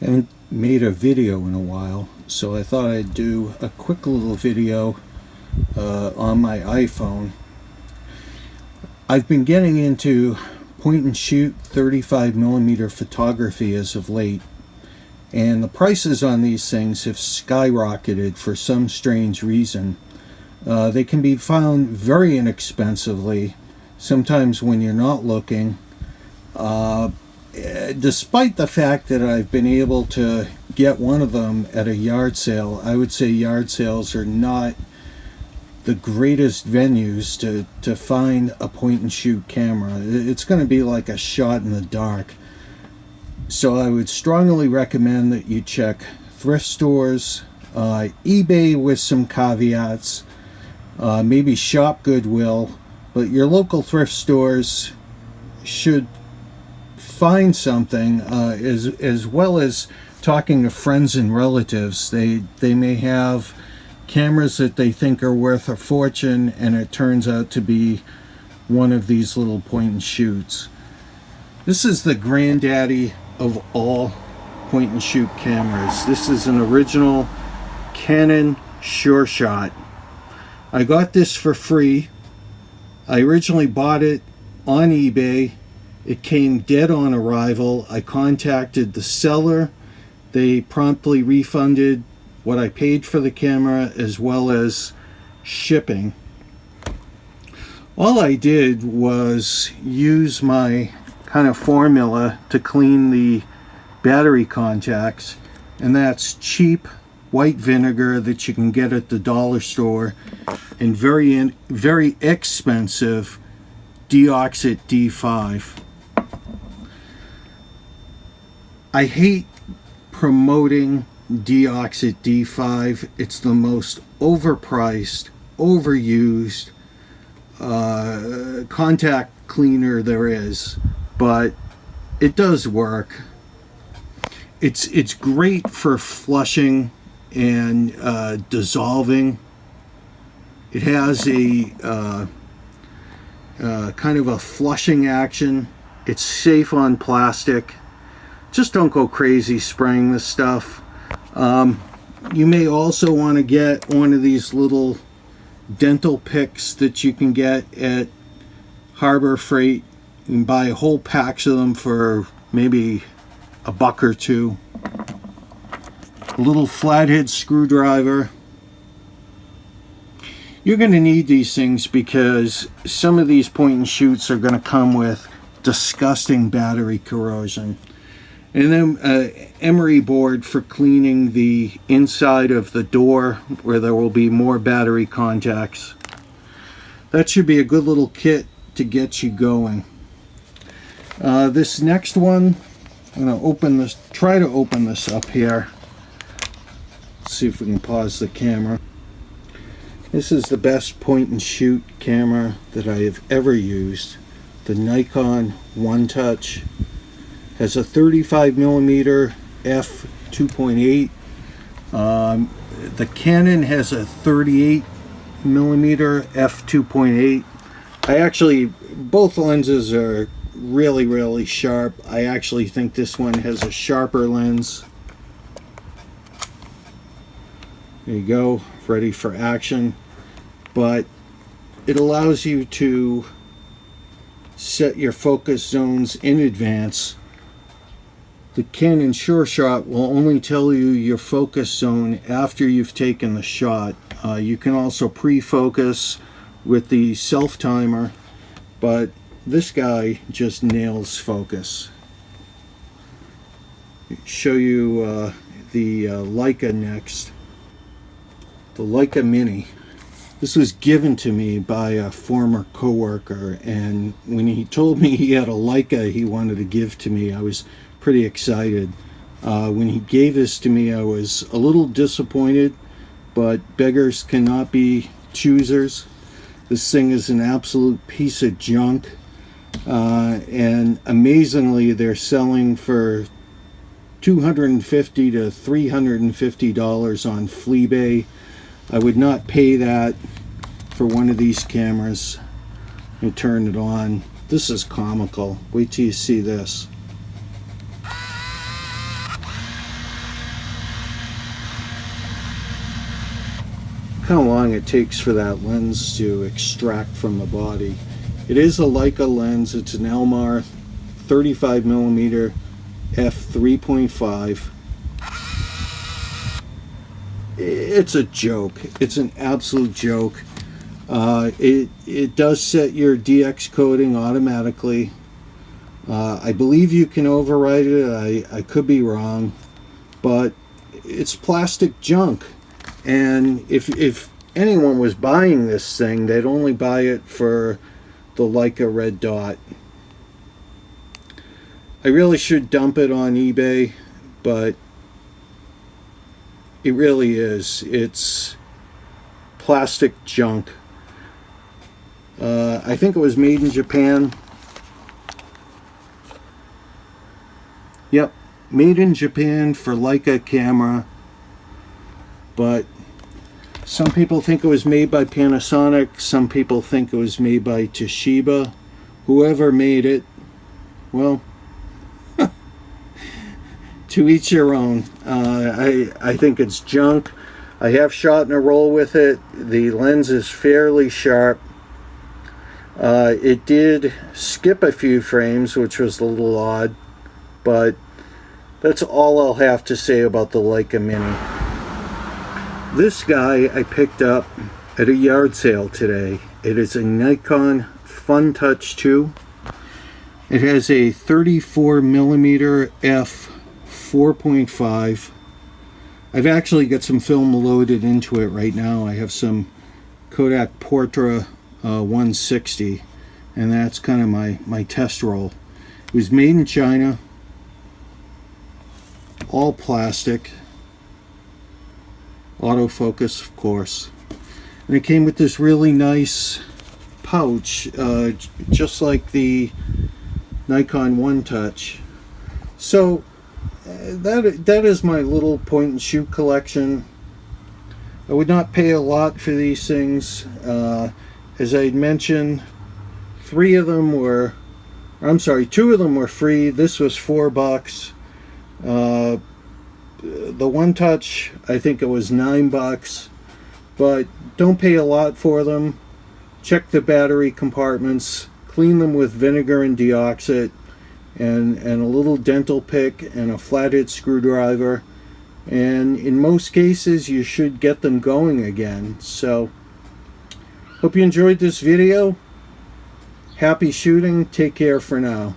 Haven't made a video in a while, so I thought I'd do a quick little video on my iPhone. I've been getting into point and shoot 35mm photography as of late, and the prices on these things have skyrocketed for some strange reason. They can be found very inexpensively, sometimes when you're not looking. Despite the fact that I've been able to get one of them at a yard sale, I would say yard sales are not the greatest venues to find a point and shoot camera. It's going to be like a shot in the dark. So I would strongly recommend that you check thrift stores, eBay with some caveats, maybe shop Goodwill, but your local thrift stores should find something, as well as talking to friends and relatives. They may have cameras that they think are worth a fortune, and it turns out to be one of these little point and shoots. This is the granddaddy of all point and shoot cameras. This is an original Canon Sure Shot. I got this for free. I originally bought it on eBay. It came dead on arrival. I contacted the seller. They promptly refunded what I paid for the camera as well as shipping. All I did was use my kind of formula to clean the battery contacts, and that's cheap white vinegar that you can get at the dollar store and very expensive deoxit D5. I hate promoting deoxit D5. It's the most overpriced, overused contact cleaner there is, but it does work. It's great for flushing and dissolving. It has a kind of a flushing action. It's safe on plastic. Just don't go crazy spraying this stuff. You may also want to get one of these little dental picks that you can get at Harbor Freight. You can buy whole packs of them for maybe $1 or $2. A little flathead screwdriver. You're going to need these things because some of these point and shoots are going to come with disgusting battery corrosion. And then emery board for cleaning the inside of the door where there will be more battery contacts. That should be a good little kit to get you going. This next one, I'm going to try to open this up here. Let's see if we can pause the camera. This is the best point and shoot camera that I have ever used. The Nikon One Touch. Has a 35mm f2.8. The Canon has a 38mm f2.8. Both lenses are really sharp. I actually think this one has a sharper lens. There you go, ready for action. But it allows you to set your focus zones in advance. The Canon Sure Shot will only tell you your focus zone after you've taken the shot. You can also pre-focus with the self-timer, but this guy just nails focus. Show you the Leica next. The Leica Mini. This was given to me by a former coworker, and when he told me he had a Leica he wanted to give to me, I was pretty excited. When he gave this to me, I was a little disappointed, but beggars cannot be choosers. This thing is an absolute piece of junk, and amazingly they're selling for $250 to $350 on Fleabay. I would not pay that for one of these cameras. Let me turn it on. This is comical. Wait till you see this. how long it takes for that lens to extract from the body. It is a Leica lens. It's an Elmar 35mm f3.5. It's a joke. It's an absolute joke. It does set your DX coding automatically. I believe you can override it. I could be wrong, but it's plastic junk. And if anyone was buying this thing, they'd only buy it for the Leica red dot. I really should dump it on eBay, but it really is. It's plastic junk. I think it was made in Japan. Yep, made in Japan for Leica camera. But some people think it was made by Panasonic. Some people think it was made by Toshiba. Whoever made it, well, to each their own. I think it's junk. I have shot in a roll with it. The lens is fairly sharp. It did skip a few frames, which was a little odd, but that's all I'll have to say about the Leica Mini. This guy I picked up at a yard sale today. It is a Nikon One Touch 2. It has a 34mm f4.5. I've actually got some film loaded into it right now. I have some Kodak Portra 160, and that's kind of my test roll. It was made in China, all plastic, autofocus of course, and it came with this really nice pouch, just like the Nikon One Touch. So that is my little point and shoot collection. I would not pay a lot for these things. As I mentioned, two of them were free. This was $4. The One Touch, I think it was $9, but don't pay a lot for them. Check the battery compartments, clean them with vinegar and deoxit, and a little dental pick and a flathead screwdriver, and in most cases you should get them going again. So hope you enjoyed this video. Happy shooting. Take care for now.